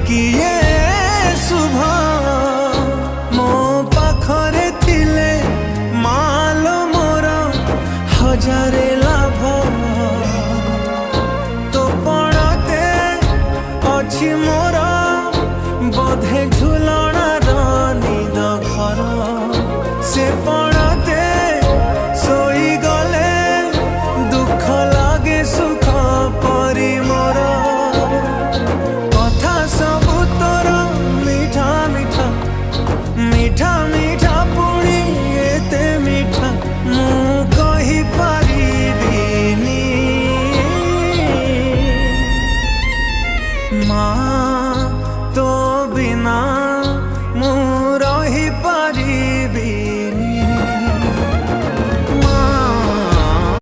किए शुभ मो पाखरे थिले माल मोर हजारे लाभ तो पड़ते अच्छी